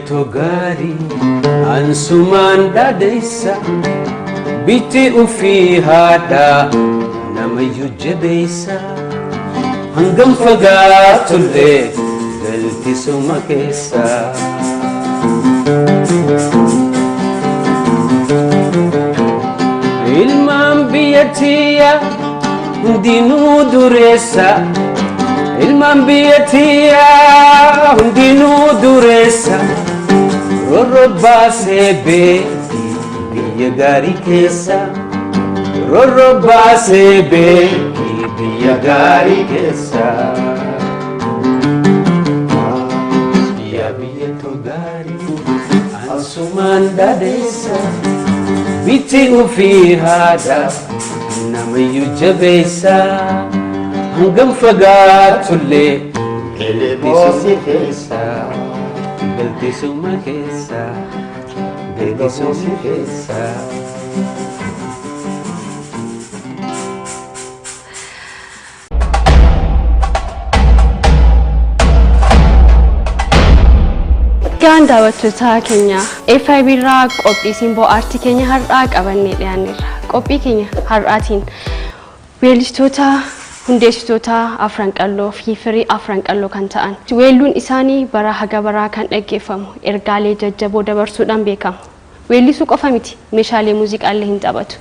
Togari ansumanda desa biti ufi hada namayu jebesa hangam fagatulle galti sumakesa ilman biyatiya dinu duresa ilman biyatiya dinu duresa Rorroba sebe biya gari kesa Rorroba sebe biya gari kesa biya to gari ansumanda desa biti ufi hada namayu jabesa hangam fagatulle elebosi kesa Galti suma kesa, galti suma kesa. Ganda watoota keenya FIB irraa qophii Simboo Aartii keenya har'aa qabannee dhiyaanneerra. Qophii keenya har'aatiin weellistoota Hundessitoota Afran Qalloo fi firii Afran Qalloo kan ta'an. Weelluun isaanii bara haga baraa kan dhaggeeffamu ergaalee jajjaboo dabarsuudhaan beekamu. Weellisuu qofa miti meeshaalee muuziqaallee hin taphatu.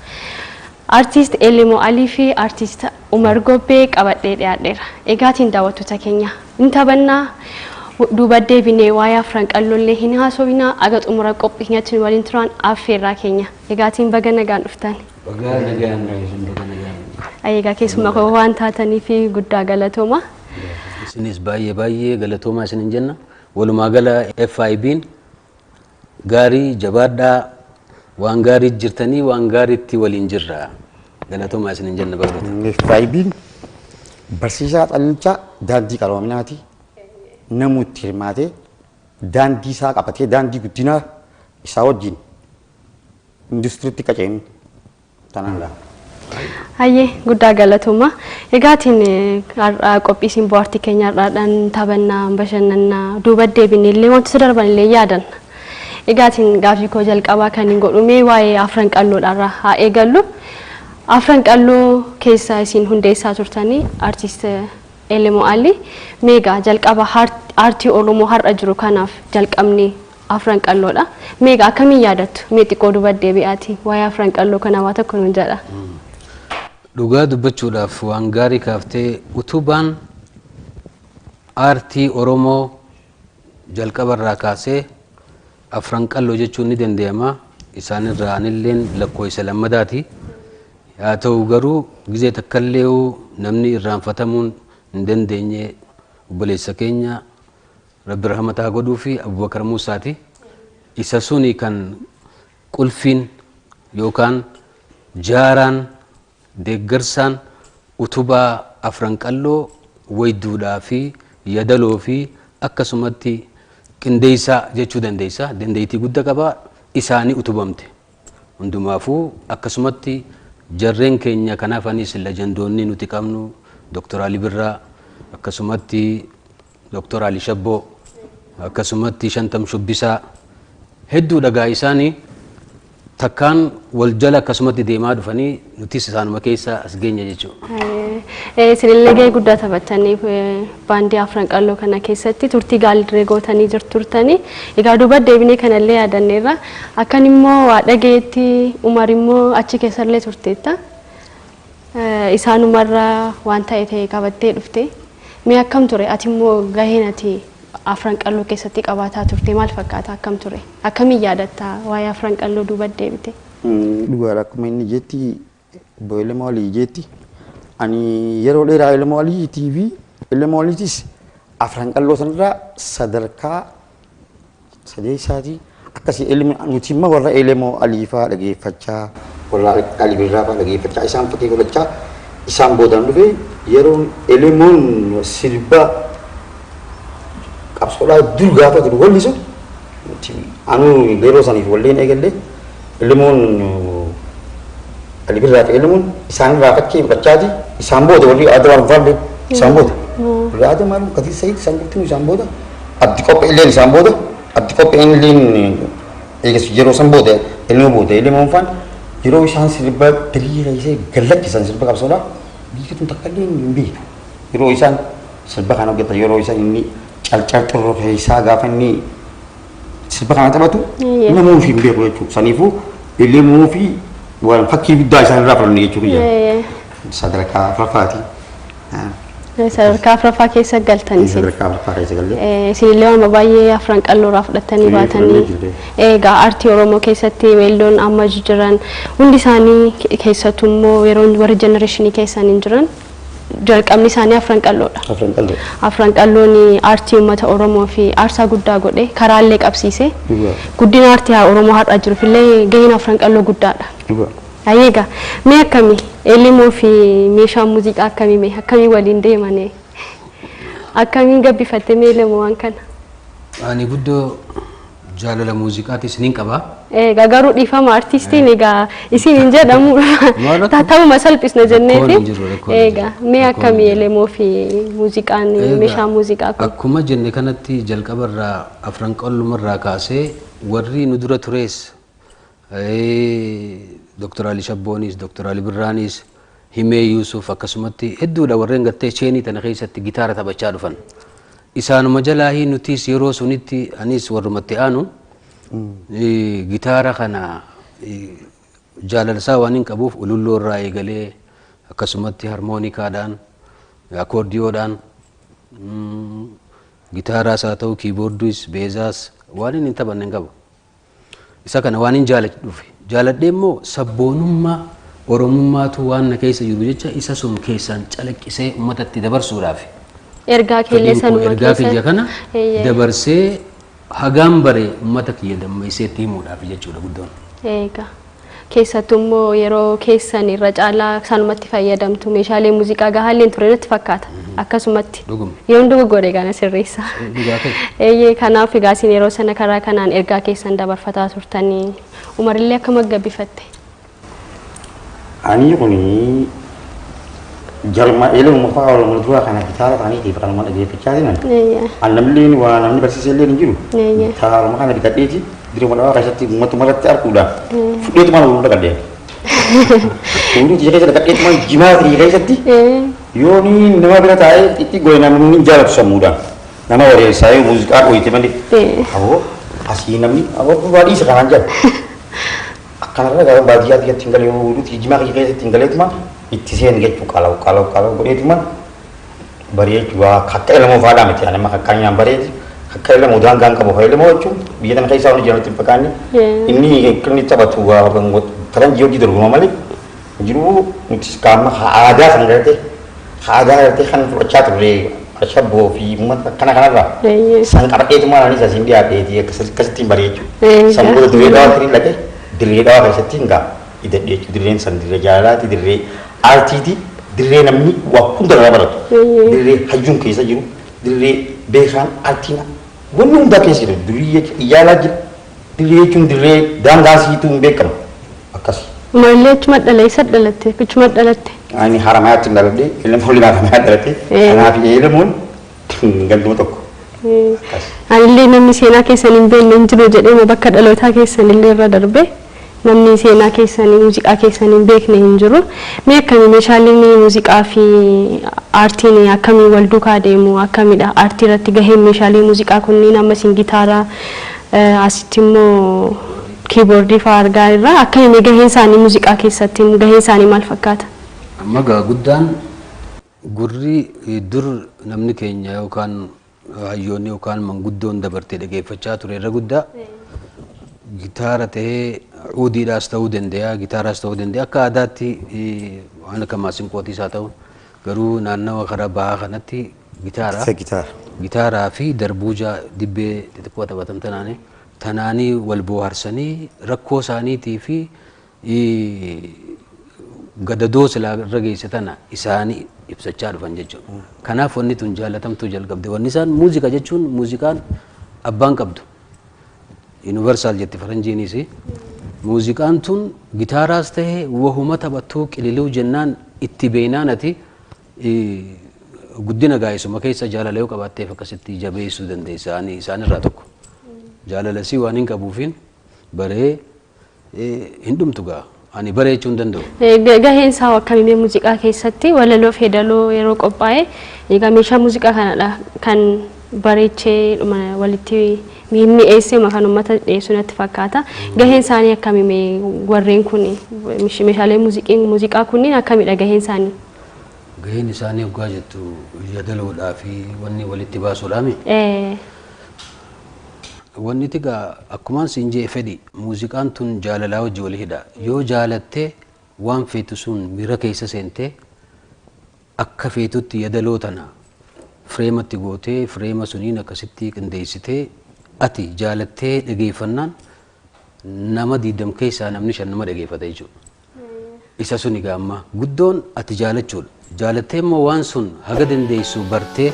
Artiist Elemoo Alii fi artiist Umar Gobbee qabadhee dhiyaadheera. Egaatiin daawwattoota keenya hin taphannaa duuba deebinee waa'ee Afran Qalloollee hin haasofnaa aga xumura qophii keenyatti waliin turan affeerraa keenya. Egaatiin baga nagaan dhuftan. Baga nagaan dhuftan. Ayyaga keessuma koo waan taatanii fi guddaa galatooma. Isinis baay'ee galatooma isinin jenna. Walumaa gala FIB'n gaarii jabaadhaa waan gaarii jirtanii waan gaariitti waliin jirra. Galatooma isinin jenna baay'ee. FIB'n barsiisaa xallichaa daandii qaroominaati. Namuutti hirmaatee daandii isaa qabatee daandii guddinaa isaa wajjin industiriitti qaceenu tanaan Hayyee guddaa galatooma. Egaatiin qophii Simboo Aartii keenya har'aadhaan taphannaa bashannannaa duuba deebinee illee wantoota darban illee yaadan. Egaatiin gaaffii koo jalqabaa kan hin godhume waa'ee Afran Qalloodhaarraa haa eegallu. Afran Qalloo keessaa isin hundeessaa turtanii artiist Elemoo Alii meegaa jalqaba aartii Oromoo har'a jiru kanaaf jalqabni Afran Qalloodha. Meegaa akkamiin yaadattu? Mee xiqqoo duuba deebi'aati waa'ee Afran Qalloo kana waa tokko nuun jedha. Dhugaa dubbachuudhaaf waan gaarii kaaftee utubaan aartii Oromoo jalqabarraa kaasee Afran Qalloo jechuun ni danda'ama. Isaanirraa anilleen lakkoo isa lammadaati. Haa ta'u garuu gizee takkallee namni irraanfatamuun hin dandeenye obboleessa keenya Rabbi rahmataa godhuu fi Abubakar Muusaati. Isa suni kan qulfiin yookaan jaaraan deeggarsaan utubaa Afran Qalloo wayduudhaa fi yadaloo fi akkasumatti qindeessaa jechuu dandeessa. Dandeettii guddaa qaba isaanii utubamte. Hundumaafuu akkasumatti jarreen keenya kanaaf anis lejendoonni nuti qabnu Dr. Ali Birraa akkasumatti Dr. Ali Shabboo akkasumatti Shantam Shubbisaa hedduu dhagaa isaanii takkaan wal jala akkasumatti deemaa dhufanii nutis isaanuma keessa as geenya jechuudha. Isinillee gahee guddaa taphattanii baandii Afran Qalloo kana keessatti turtii gaarii gootanii turtanii egaa duuba deebinee kanallee yaadanneerra akkan immoo waa dhageetti Umar immoo achi keessallee turteetta isaanumarraa waan ta'e qabattee dhufte mee akkam ture ati immoo gaheen ati Afran Qalloo keessatti qabaataa turte maal fakkaata akkam ture akkamiin yaadatta waa'ee Afran Qalloo duuba deebite? Dhugaadha akkuma inni jetti obbo Elemoo Alii jetti ani yeroo dheeraa Elemoo Alii TV Elemoo Aliitis Afran Qalloo sanarraa sadarkaa sadeessaatii akkasii nuti immoo warra Elemoo Alii fa'aa dhageeffachaa warra Ali Birraa fa'aa dhageeffachaa isaan fakkii godhachaa isaan boodaan dhufe yeroo Elemoon sirba soolaa dur gaafa jiru walli sun anu yeroo saniif walleen eegalle ilmoon alibirraa ta'e ilmoon isaan irraa fakkii fudhachaati isaan booda walli aadaa waan faalle isaan booda walli aadaa maalum katii sayid isaan jirtu isaan booda abdi qophee illeen isaan booda abdi qophee illeen eegas yeroo san booda ilmoon faan yeroo isaan sirba tirii reesee galakkisan sirba qabsoodha biifituun takka illee hin beektu yeroo isaan sirba kana hojjetan yeroo isaan inni calcal xurroo isaa gaafa inni sirba kana taphatu namoonni hin beeku jechuudha. Saniifuu ilmoo fi waan fakkii guddaa isaan irraa fudhanne jechuudha. Sadarkaa afuraffaati. Sadarkaa afuraffaa keessa galtanii sadarkaa afuraffaa keessa galte. Isinillee waan baay'ee Afran Qalloo irraa fudhatanii baatanii egaa aartii Oromoo keessatti weelloon amma jiran hundi isaanii keessattuu immoo yeroo warri jenereeshinii keessan hin jiran jalqabni isaanii Afran Qalloodha. Afran Qalloon aartii uummata Oromoo fi aarsaa guddaa godhe karaallee qabsiise. Guddina aartii Oromoo har'a jiruuf illee gaheen Afran Qalloo guddaadha. Ayeega mee akkamii ilmoo fi meeshaa muuziqaa akkamii mee akkamii waliin deemanii akkamiin gabbifatte mee ilmoo waan kana? Ani guddoo jaalala muuziqaati isiniin qaba. Egaa garuu dhiifama artistiin egaa isin hin jedhamu ta'uma salphisna jenneeti. Egaa mee akkamii ilmoo fi muuziqaan meeshaa muuziqaa kun? Akkuma jenne kanatti jalqabarraa Afran Qalloomarraa kaasee warri nu dura turees Dr. Ali Shabboonis, Dr. Ali Birraanis, Himee Yusuf akkasumatti hedduudha warreen gattee cheenii tana keessatti gitaara taphachaa dhufan. Isaanuma jalaahi nutis yeroo sunitti anis warrumatti aanu gitaara kana jaalalsaa waan hin qabuuf ululloo irraa eegalee akkasumatti harmoonikaadhaan akoordiyoodhaan gitaaraas haa ta'u kiiboordiis beezaas waan hin taphanne hin qabu. Isa kana waan hin jaaladhu dhufe. Jaaladhee immoo sabboonummaa Oromummaatu waan na keessa jiru jecha isa sun keessaan calaqqisee uummatatti dabarsuudhaaf. Ergaa kiyya kana dabarsee hagaan bare uummata kiyya dammeesseetti himuudhaaf jechuudha guddoon. Eegaa keessattuu immoo yeroo keessan irra caalaa sanumatti fayyadamtu meeshaalee muuziqaa gahaalleen ture natti fakkaata akkasumatti yeroo dogoggoree gaana sirreessa. Kanaaf egaa isin yeroo sana karaa kanaan ergaa keessan dabarfataa turtanii umarillee akkam gabbifatte? Ani kuni jalma ilmu fa'aa wal dura kana gitaara kana di bakal mana dia pecah ni. Alhamdulillah wa namni bersih ni jiru. Gitaara makana dikadeti diri mana kasati matu marat arku dah. Dia tu mana udah kadeh. Ini dia kata kadeh tu mana jima diri kasati. Yo ni nama bila tahu itu gue namanya jalap semudah. Nama orang saya musik aku itu mana? Aku asli namanya aku badi sekarang aja. Karena kalau bagian dia tinggal yang itu jima kita tinggal itu mah itu sih enggak tuh kalau beri itu mah beri juga kakek lemu fada macam mana kakaknya beri kakek lemu danggang kamu kakek lemu itu biar mereka isau ni jangan timpakan ini kan itu apa tuh orang buat terang jauh di rumah malik juru sekarang ada sangat kan cat beri acap bofi umat kanak-kanak lah sangkar itu malah ni saya sendiri ada dia kesetim beri itu sambil dua doa lagi diri dah saya tinggal tidak dia diri sendiri jalan diri arti diri namni waktu terlalu diri hajung kisah juru diri bekan artinya gunung dah kisah diri iya lagi diri cuma diri dangasi itu bekam akas malah cuma dalat dalatnya cuma dalatnya ini haram ayat dalat deh ilmu boleh haram ayat dalatnya anak ilmu gantung tok Alillee namni seenaa keessan hin beekne hin jiru jedhee bakka dhalootaa keessan illee irra darbe namni seenaa keessanii muuziqaa keessan hin beekne hin jiru. Mee akkamii meeshaaleen muuziqaa fi aartiin akkamii wal duukaa deemu akkamidha aartii irratti gaheen meeshaalee muuziqaa kunniin amma isin gitaaraa asitti immoo kiiboordii fa'aa argaa irraa akkamii gaheen isaanii muuziqaa keessatti gaheen isaanii maal fakkaata? Amma guddaan gurri dur namni keenya yookaan hayyoonni yookaan manguddoon dabartee dhageeffachaa ture irra guddaa gitaara ta'ee udiidhaas ta'uu danda'a gitaaraas ta'uu danda'a akka aadaatti waan akka maasinqootiis haa ta'u garuu naannawa karaa bahaa kanatti gitaaraa fi darbuuja dibbee xixiqqoo taphatan tanaanii wal booharsanii rakkoo isaaniitii fi gadadoo silaa irra geessatan isaanii ibsachaa dhufan jechuudha. Kanaaf wanni tun jaalatamtuu jalqabde. Wanni isaan muuziqaa jechuun muuziqaan abbaan qabdu. Universal jetti faranjiinis. Muuziqaan tun gitaaraas ta'e wahuma taphattuu qililuu jennaan itti beeynaan ati guddina gaa'isuma keessa jaalala yoo qabaatteef akkasitti jabeessuu dandeessa. Isaanirraa tokko. Jaalalasii waan hin qabuufiin baree hin dhumtu ga'a. Ani baree jechuun danda'u. Gaheen isaa akkamii muuziqaa keessatti walaloo fi yeedaloo yeroo qophaa'e egaa meeshaa muuziqaa kanadha kan bareechee walitti mi'eessee kan uummata dhiyeessu natti fakkaata. Gaheen isaanii akkamii warreen kun meeshaalee muuziqaa kunniin akkamidha gaheen isaanii? Gaheen isaanii hoggaa jettu yeedaloodhaa fi wanni walitti baasuudhaami. Wanni tigaa akkumaan siin jee fedhi muuziqaan tun jaalalaa wajji wal hidha. Yoo jaalattee waan feetu sun miira keessa seentee akka feetutti yeedaloo tana fireematti gootee fireema suniin akkasitti qindeessitee ati jaalattee dhageeffannaan nama 20 keessaa namni 5 nama dhageeffata jechuudha. Isa sun egaa amma guddoon ati jaalachuudha. Jaalattee immoo waan sun haga dandeessu bartee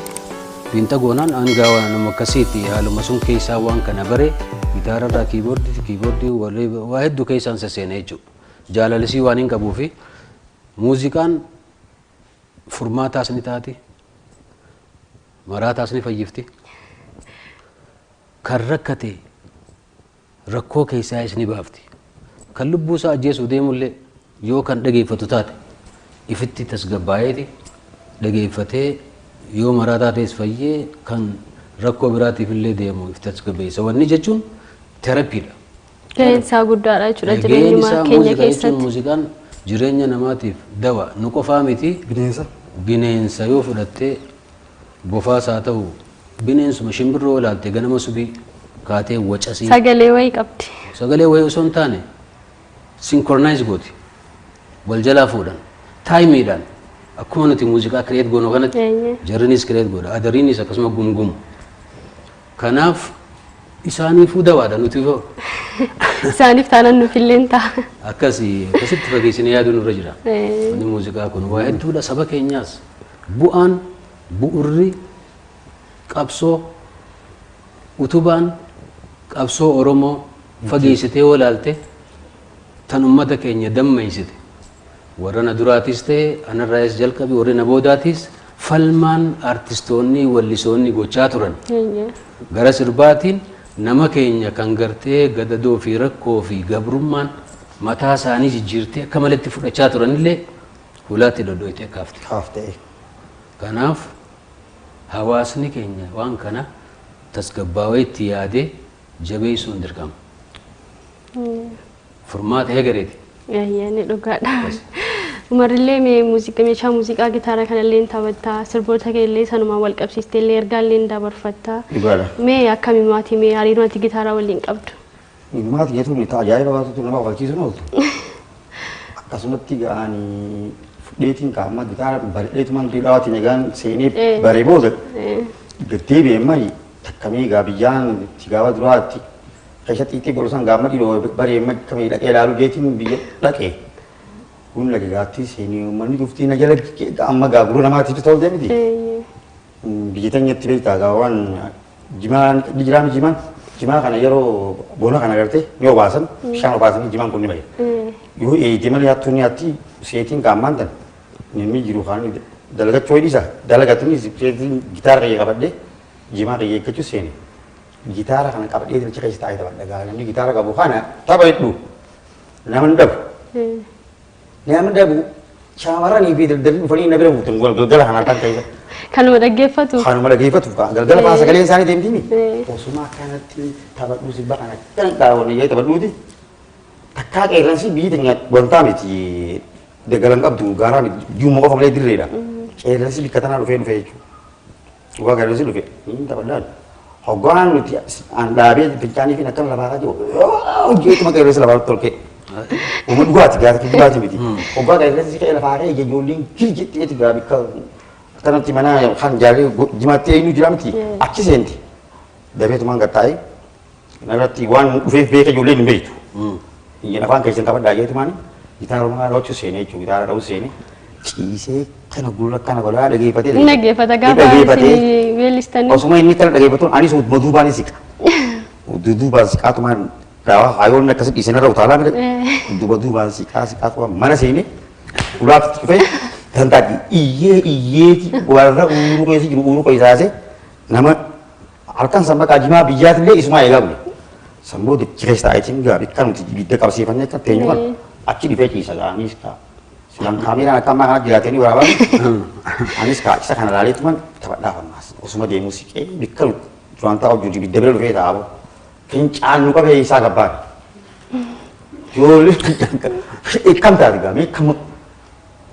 Binta goonaan aangaa nama akkasiiti haaluma sun keessaa waan kana bare gitaararraa kiiboordii waa hedduu keessaan sasseena jechuudha. Jaalalisii waan hin qabuufi muuziqaan furmaataas ni taati maraataas ni fayyifti. Kan rakkate rakkoo keessaa is ni baafti. Kan lubbuusaa ajjeesuu deemullee yoo kan dhageeffatu taate ifitti tasgabbaa'eeti dhageeffatee yoo maraataa ta'es fayyee kan rakkoo biraatiif illee deemu ifitti tasgabbeessa. Wanni jechuun terapiidha. Gaheen isaa guddaadha jechuudha jireenya keenya keessatti. Muuziqaan jireenya namaatiif dawa nu qofaa miti bineensa yoo fudhattee bofaas haa ta'u bineensuma shimbirroo ilaalte ganama subii kaatee wacasii. Sagalee wayii qabdi. Sagalee wayii osoo hin taane synchronise gooti wal jalaa fuudhan taayimiidhaan. Akkuma nuti muuziqaa kireet goonuu kanatti jarrinis kireet godha adariinis akkasuma gumgumu. Kanaaf isaaniifuu dawaadha nuti fa'u. Isaaniif taanaan nuufillee ta'a. Akkasitti fageessinee yaaduu nurra jira. Wanni muuziqaa kun waa hedduudha saba keenyaas bu'aan bu'urri qabsoo utubaan qabsoo Oromoo fageessitee walaalte tan ummata keenya dammeessite. Warra na duraatis ta'e anarraayis jalqabi warri na boodaatis falmaan artistoonni wallisoonni gochaa turan. Gara sirbaatiin nama keenya kan gartee gadadoo fi rakkoo fi gabrummaan mataa isaanii jijjiirtee akka malatti fudhachaa turanillee hulaatti dhodhooytee kaafte. Kanaaf hawaasni keenya waan kana tasgabbaawee itti yaadee jabeessuun dirqama. Furmaata eegareeti. Ni dhugaadha. Umarrillee meeshaa muuziqaa gitaara kanallee taphattaa sirboota keellee sanumaan wal qabsiistee illee ergaallee dabarfattaa. Mee akkami maatii hariiroo ati gitaara waliin qabdu? Maatii jechuun ajaa'iba baatutu nama waqalchiisuun ooltu. Akkasumatti ga'anii fudheetiin kaa'ammaa gitaara bareedumaan dhiiraatiin egaan seenee baree booda gattee beemanii takkamii gaa biyyaan itti gaafa duraatti keessatti itti golosan gaama dhiroo baree kamii dhaqee ilaaluu geetiin biyya dhaqee. Kun lagi gaatti seenii uummanni dhuftii na jala amma gaaguruu namaatiif ta'uu deemiti. Biyya teenyatti beektaa gaa waan jimaa kana yeroo bona kana gartee ni obaasan bishaan obaasanii jimaan kun ni bahe. Yoo eeyitee malee hattuu ni hatti seetiin kaammaan tan namni jiru kaan dalagachuu hidhisa dalagatuunis seetiin gitaara qayyee qabadhee jimaa qayyee eeggachuu seeni. Gitaara kana qabadhee diricha keessa taa'ee taphadha gaa namni gitaara qabu kana tapha hedduu nama hin dhabu. Nama dhabu shaamarranii fi daldalli dhufanii na bira buutan galgala kanaa kan ta'e. Kanuma dhaggeeffatu. Kanuma dhaggeeffatu galgala faa sagaleen isaanii deemtini. Osuma kanatti taphadhuu sibba kana kan qaawwan yoo taphadhuuti takkaa qeerransi biyyi teenya wantaa miti daggalan qabdu gaaraa miti juuma qofa malee dirreedha. Qeerransi bikka tanaa dhufee jechuudha. Dhugaa qeerransi dhufe taphadhaan. Hogganaan nuti dhaabee fincaanii fi akkana lafaa jiru. Hojjetuma qeerransi lafaa tolkee. Uma dhugaati gaati dhugaati miti. Hoggaa qeerransi ka'ee lafaa ka'ee ijoolleen kiljetti gaa bikka kanatti mana kan jaaree jimaatti eenyu jira miti achi seenti. Dabeetumaan gattaa'ee irratti waan dhufeef beeka ijoolleen hin beektu. Iyyan afaan keessan qabadhaa jeetumaan gitaara uumaa dhawachuu seenee jechuudha gitaara dhawuu seenee ciisee kana gurra kana godhaa dhageeffatee Dhaggeeffata gaafa isin weellistanii. osuma inni tala dhageeffatuun anis duubaan siqa. Duubaan siqaatumaan raawaa hayoonni akkasii dhiisanirra utaalaa mire duubaan siqaatumaan mana seenee ulaatti dhufee tantaati iyyeeti warra uuruu keessa jiru uuruu qeessaase nama halkan sammaqaa jimaa biyyaatillee isumaa eegaa bule. Samboo keessa taa'eetiin gaabii kan nuti ibidda qabsiifannee akka teenyu kan achi dhufee ciisa gaanis kaa. Silang kaameraan akka ammaa kana jiraatanii waraabaa anis kaa isa kana laaleetumaan taphadhaaf ammaas osuma deemuu siqee bikka duraan taa'u jiru ibidda bira dhufee taa'abu. Fincaan nu qabee isaa gabbaan. Ijoollee akkam taate gaa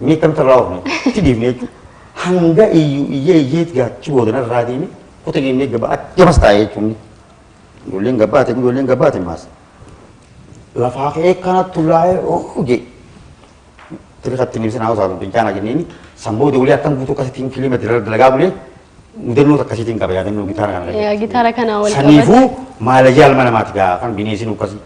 meeqam tarraa oofne itti deemnee jechuudha. Hanga iyyeetti gaachi boodana irraa deemee kutaa deemnee gabbaa akkamas taa'ee jechuudha. Ijoolleen gabbaate maas. Lafaa ka'ee kanatti laa'ee oogee. Tirikatti nimsi naa osoo fincaan ajenneen samboo ijoollee akkam guutuu akkasitiin kiiloomeetira dalagaa bulee mudannoo akkasitiin qaba yaadannoo gitaara kana. Gitaara kana wal qabate. Saniifuu maala jaalma namaati gaa kan bineensi akkasii.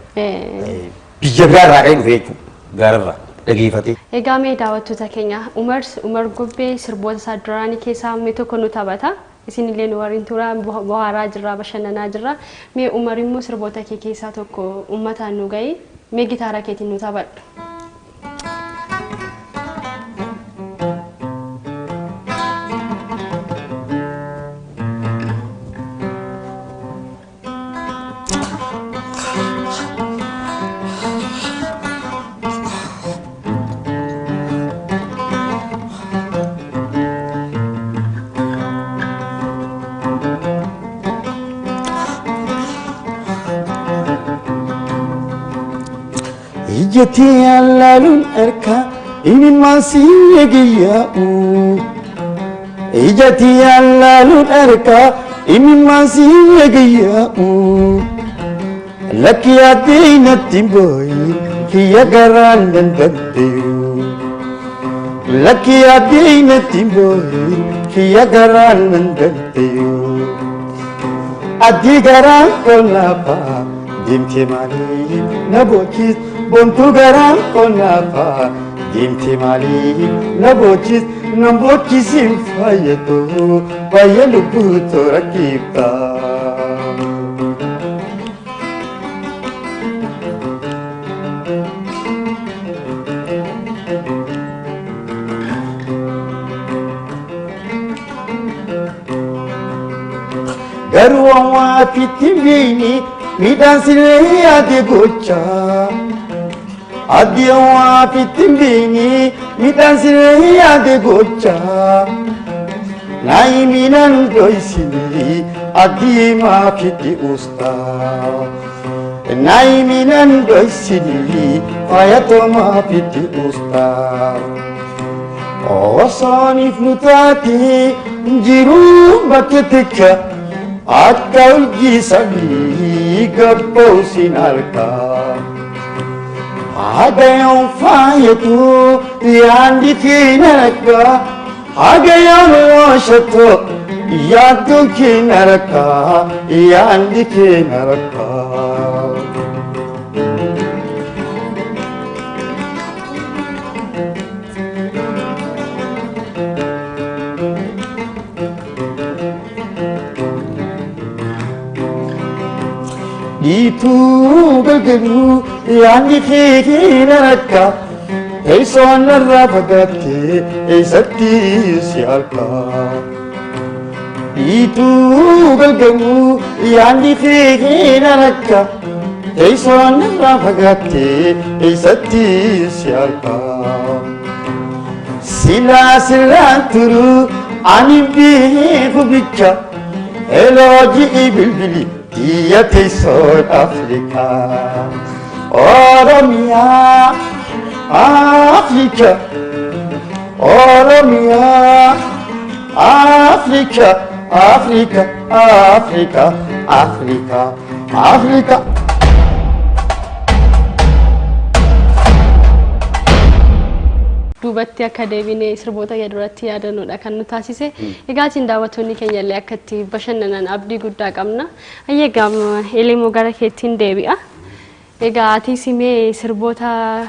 Biyya biraa irraa ka'ee dhufee jechuudha gaararraa dhageeffatee. Egaa mee daawwattoota keenya Umar Gobbee sirboota isaa duraanii keessaa mee tokko nu taphata. Isinillee nu waliin tura bohaaraa jirra bashannanaa jirra. Mee Umar immoo sirboota kee keessaa tokko uummataan nu gahi mee gitaara keetiin nu taphadhu. Ijati alalun erka ini masih giyau. Ijati alalun erka ini masih giyau. Laki hati nati boy kia garan dan gantiu. Laki hati nati boy kia garan dan gantiu. Adi garan kolapa dimti mali nabokit. Bontu garam konapa dimti mali nabokis simfayatu bayalubu torakipta. Garuwa pitibini midansile ade gocha. Adiyawa fitimbini midansile ade gocha. Naiminan doisili adima fiti usta. Naiminan doisili fayatoma fiti usta. Osanif nutati jiru baketika akka ulgisabi gabbausin alka. Ada yang fayatu yang dikinaraka, ada yang wasatu yang dikinaraka, yang dikinaraka. Itu gagaru yang dikinaraka, sonarra bagate satti sialka. Itu gagaru yang dikinaraka, sonarra bagate satti sialka. Sila turu anibi kubika, eloji ibilbili. Dia South Africa, Oromia, Africa, Oromia, Africa, Africa, Africa, Africa, Africa. Duubatti akka deebinee sirboota duratti yaadannoodha kan nu taasise. Egaa isin daawwattoonni keenya illee akkatti bashannanan abdii guddaa qabna. Egaa Elemoo gara keettiin deebi'a. Egaa ati simee sirboota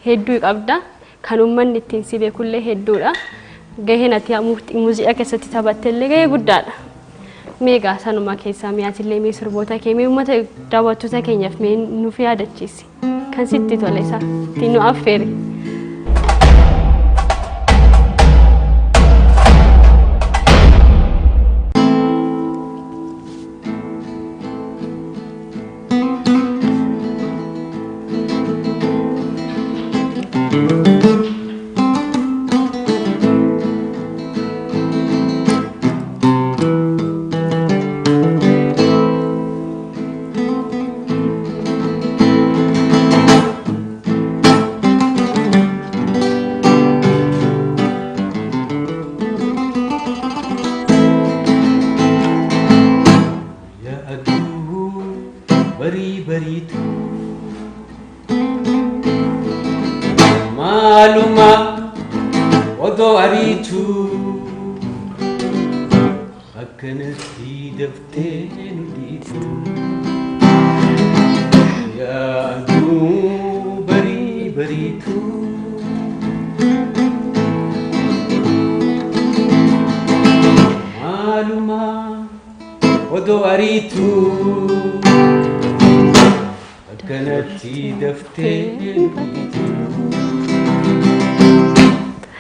hedduu qabda. Kan uummanni ittiin si beekullee hedduudha. gaheen ati muuziqaa keessatti taphatte illee gahee guddaadha. Meegaa sanuma keessaa mi'aatillee mee sirboota kee mee uummata daawwattoota keenyaaf mee nuuf yaadachiisi. Kan sitti tole isaa ittiin nu affeeri.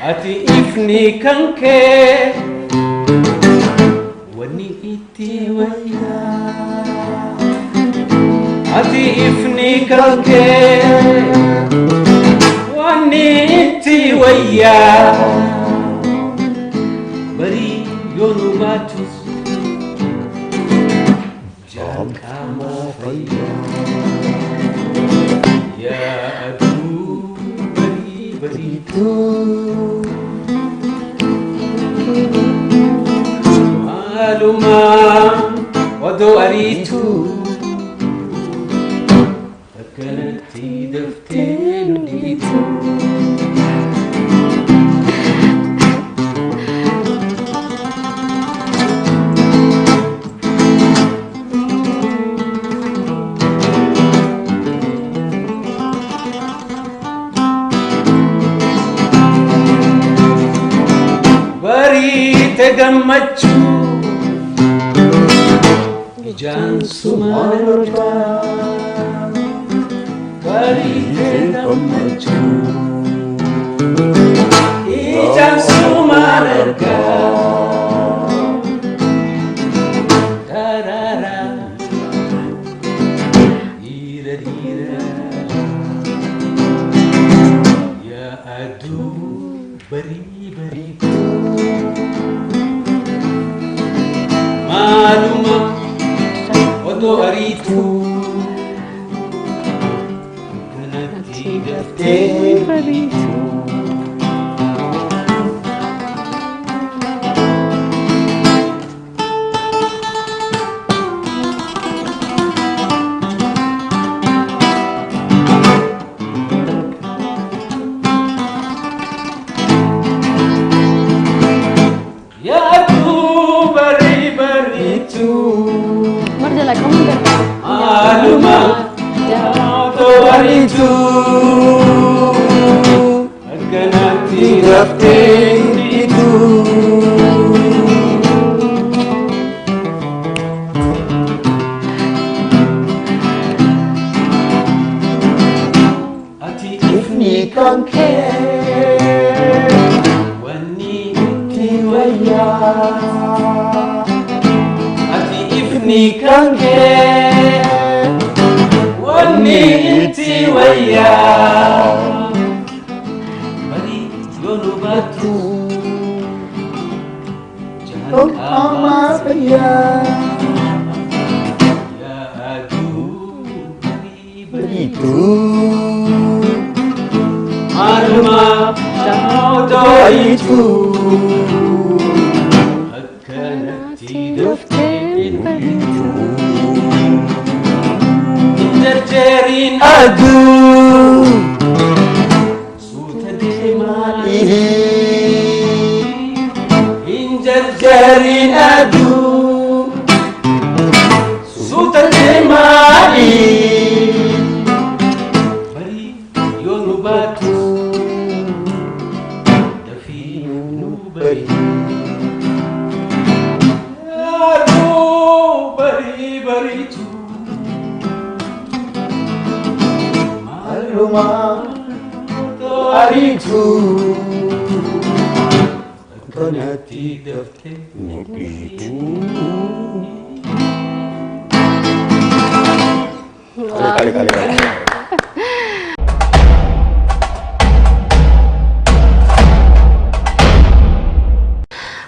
Ati ifni kanke wani iti waya Ati ifni kanke wani iti waya Bari yonu batus Jankama faya Ya adu bari tu Maluma wado aritu Akkanatti daftee nuditu Gammachuu ijaan sumaarra bareedee gammachuu ijaan sumaarra tarara dhiira dhiira yaa aduu barii barii Maluma odo aritu Kanatti daftee baritu Maluma odo aritu Akkanatti daftee nuditu Ati ifni kanke wani iti waya Ati ifni kanke wani iti waya Bari yonu batu Jankama faya Ya adu bari tu Maluma odo itu Akkanatti daftee nuditu Injarjerin adu Suta demani Injarjerin adu Suta demani Bari yonu batu Dafi nu bari barii bariitu maaluma ariitu kanatti daftee mul'itu. Kali.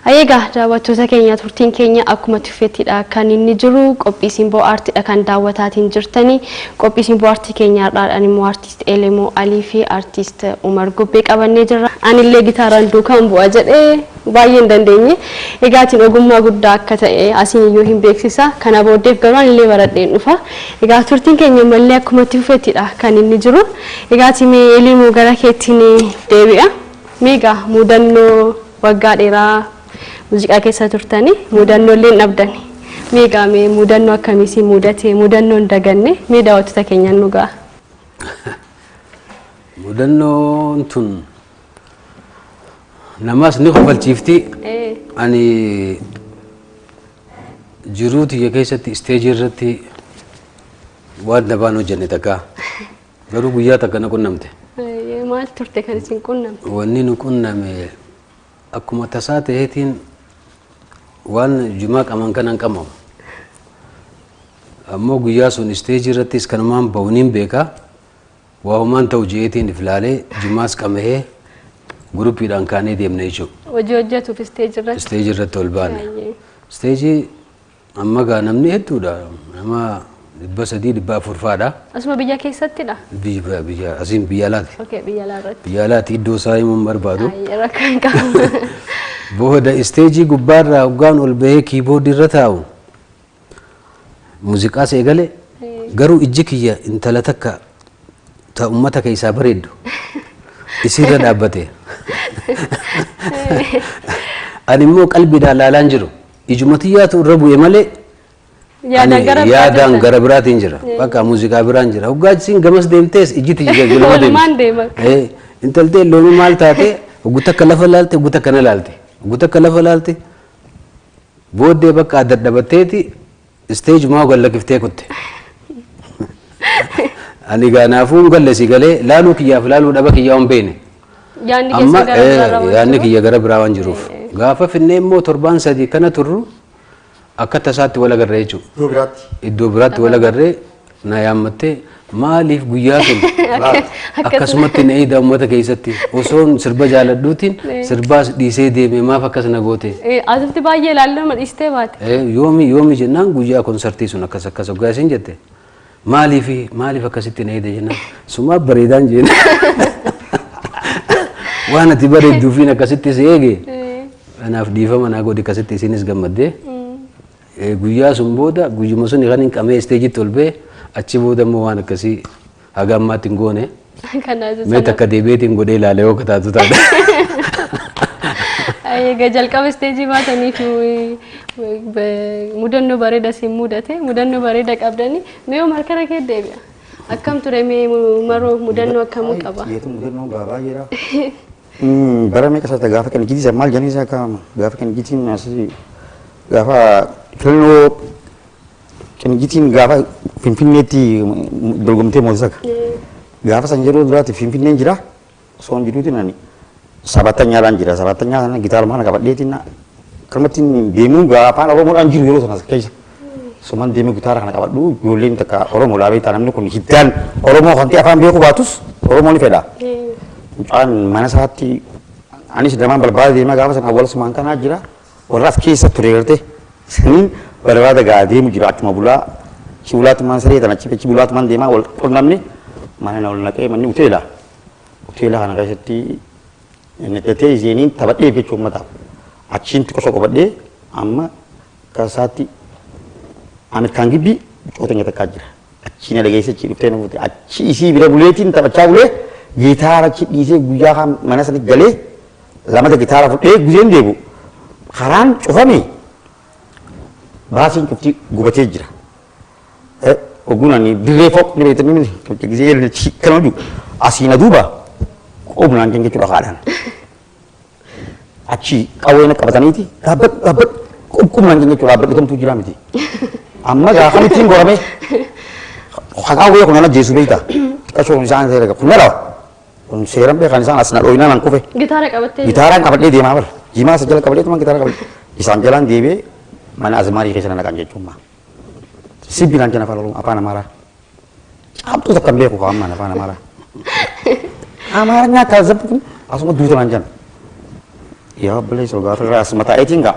Egaa daawwattoota keenya turtiin keenya akkuma tuffettidha kan inni jiru qophii Simboo Aartiidha kan daawwataatiin jirtanii qophii Simboo Aartii keenyaadhaan immoo artiist Elemoo Alii fi artiist Umar Gubbee qabannee jirra. Anillee gitaaraan duukaan bu'a jedhee baay'ee hin dandeenye. Egaatiin ogummaa guddaa akka ta'e asiin iyyuu hin beeksisa. Kana booddeef garuu anillee baradheen dhufa. Egaa turtiin keenya mallee akkuma tuffettidha kan inni jiru. Egaatiin mee Elemoo gara keettiin deebi'a. Meegaa mudannoo waggaa dheeraa muuziqaa keessa turtanii mudannoolee dhabdani. Meegaa mee mudannoo akkamiitii mudate mudannoon daganne mee daawwattoota keenya nu ga'a. Mudannoon tun namas ni kofalchiifti. Ani jiruu tiyya keessatti isteejii irratti waan dabaan hojjenne takka garuu guyyaa takka na qunnamte. Maal turte kan isin qunname? Wanni nu qunname akkuma tasaa ta'eetiin waan jumaa qaban kanan qamamu. Ammoo guyyaa sun isteejii irrattis kanumaan ba'uuniin beeka. Waa humaan ta'u jeetiin iflaalee jumaas qamahee guruppiidhaan kaanee deemne jechuudha. Hojii hojjetuuf isteejii irratti? Isteejii irratti ol baane. Isteejii amma gaa namni hedduudha. Nama 300-400 faadha. Asuma biyya keessattidha? Biyya asiin biyya alaati. Okay, biyya alaarratti. Biyya alaati iddoo isaa himuun barbaadu. Rakkan qabu. Booda isteejii gubbaarraa hoggaan ol bahee kiiboordii irra taa'u muuziqaas eegale garuu ijji kiyya intala takka ta ummata keessaa bareeddu isiirra dhaabbate. Ani immoo qalbiidhaan laalaan jiru ijuma xiyyaatu irra bu'e malee yaadaan gara biraatiin jira. Bakka muuziqaa biraan jira. Hoggaachisiin gamas deemtees ijji tiyya gulma deemti. Intaltee loonii maal taate hogguuta akka lafa laalte hogguuta akkana laalte. Hogguuta akka lafa laalte booddee bakka dadhabatteeti isteejumaa gallakiftee kutte. Ani gaanaafuu gallasi galee laaluu kiyyaaf laaluu dhaba kiyyaa hin beene. Yaanni kiyya gara biraa waan jiruuf. Gaafa finnee immoo 7 kana turru akka tasaatti wal agarree jechuudha. Iddoo biraatti wal agarree na yaammattee maaliif guyyaa sun akkasumatti na eeda uummata keessatti osoon sirba jaaladhuutiin sirbaas dhiisee deeme maaf akkas na goote. Asirratti baay'ee ilaallama dhiistee baate. Yoomi jennaan guyyaa konsartii sun akkas hoggaa isin jette maaliif akkasitti na eeda jennaan sumaa bareedaan jenna. Waan ati bareedduufiin akkasitti si eege kanaaf dhiifama naa godhi akkasitti isinis gammaddee. Guyyaa sun booda guyyuma sun kan hin qabee isteejitti ol ba'e achi booda immoo waan akkasii haga ammaatti hin goone. Mee takka deebiitiin godhee ilaalee yoo kataatu taate. Egaa jalqaba isteejii baataniif mudannoo bareeda siin mudate mudannoo bareeda qabdanii mee yoo markara kee deebi'a. Akkam ture mee maroo mudannoo akkamuu qaba? Mudannoo gaabaa jira. Bara meeqa isaati gaafa kan gidiisa maal janii isaa kaa'ama gaafa kan gidiin asii gaafa filannoo kan gidiin gaafa finfinneetti dorgomtee moosaka gaafa san yeroo duraatti finfinneen jira soon jiruuti nani sabatanyaadhaan jira sabatanyaa gitaara maana qabadheetiin kalmattiin deemuu gaafaan oromoodhaan jiru yeroo sanas keessa suman deemee gitaara kana qabadhu ijoolleen takka oromoo dhaabee ta'a namni kun hiddaan oromoo kan ta'e afaan beeku baatus oromoo ni fedha. Mucaan mana isaatti anis damaan barbaada deemaa gaafa sana awwaala sumaan kanaa jira warra as keessa ture garte saniin barbaada gaa deemu jira achuma bulaa chi bulaatumaan saree tan achi bulaatumaan deemaa wal qunnamne mana na ol naqee manni hoteela kana keessatti nettatee iseeniin taphadhee jechuu uummataaf achiin xiqqoo qobadhee amma kasaatti Ameerikaan gibbii cootanya takkaa jira achiin dhageessa achi dhuftee na fuute achi isii bira buleetiin taphachaa bulee gitaara achi dhiisee guyyaa mana sanii galee lamata gitaara fudhee guzeen deebu karaan cufame baasiin cufti gubatee jira. Ogunani dirree foq ni beektamni gizee kana jiru asiin aduuba qobnaan jenge jechuudha haadhaan. Achi qawwee na qabataniiti dhaabbat qubnaan jenge jechuudha dhaabbat bitamtuu jira miti. amma gaa kamitiin gorame hagaa wayya kun ana jeesu beeyta qashoo isaan seera kun nala kun seeran beekan isaan asna dhoyna nan kufe Gitaara qabattee gitaaraan qabadhee deemaa bar jimaa sajjala qabadhee tuman gitaara qabadhee isaan jalaan deebee mana azmarii keessa naqan jechuudha sibbilaan jana afaan amaaraa cabtuu takkan beeku kaa'ammaan afaan amaaraa amaaranya taazabtu asuma duutan jan ya boleh so gafir ras mata etin ga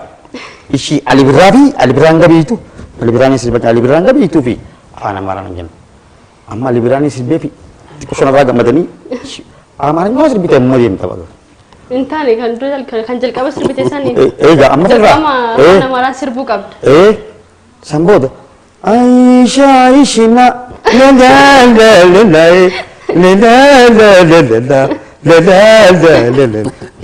ishi alibiraan gabiitu alibiraan sibbat alibiraan gabiitu fi afaan amaaraa jan amma alibiraan sibbe fi kusuna raga madani amaaranya sirbite mudem tabaga intaani kan jalqaba sirbite sanii eega amma afaan amaaraa sirbuu qabda samboda aisha ishina la la la la la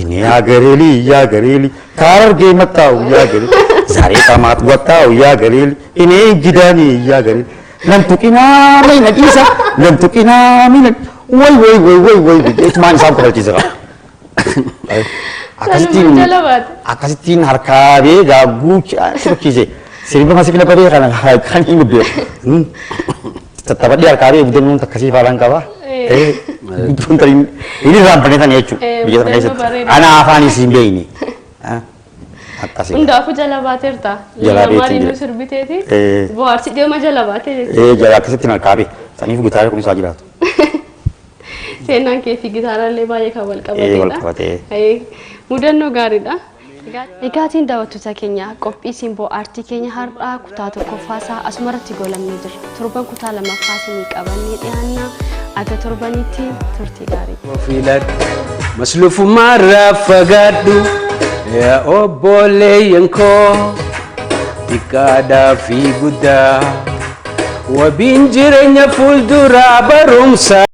ini ya gerili karar ge matau ya gerili zare tamat watau ya gerili ini gidani ya gerili nantukina mai najisa nantukina min woi itu man sam kalau cizra akasitin harkabe gagu sirkize sirba masih kena pada kan ini be tetap dia harkabe bukan untuk kasih falang kawa Bentar ini dalam pernyataan ya cu. Anak apa nih Simboo ini? Atas ini. Unda aku jala bater ta. Jala mari nu serbite ti. Buat si dia mah jala bater. Jala kasih tinggal kabe. Tani fu gitar aku saja lah. Senang ke fi gitar le baye kawal kabate. Mudah no gari dah. Egaatiin daawwattoota keenya qophii Simboo Aartii keenya har'aa kutaa tokkoffaasaa asumarratti goolabnee jirra. Torban kutaa lammaffaasinii qabannee dhiyaannaa aga torbanitti turtii gaarii. Filat maslufummaarraa fagaadhu yaa obboleeyyan koo xiqqaadhaa fi guddaa wabiin jireenya fuulduraa barumsa.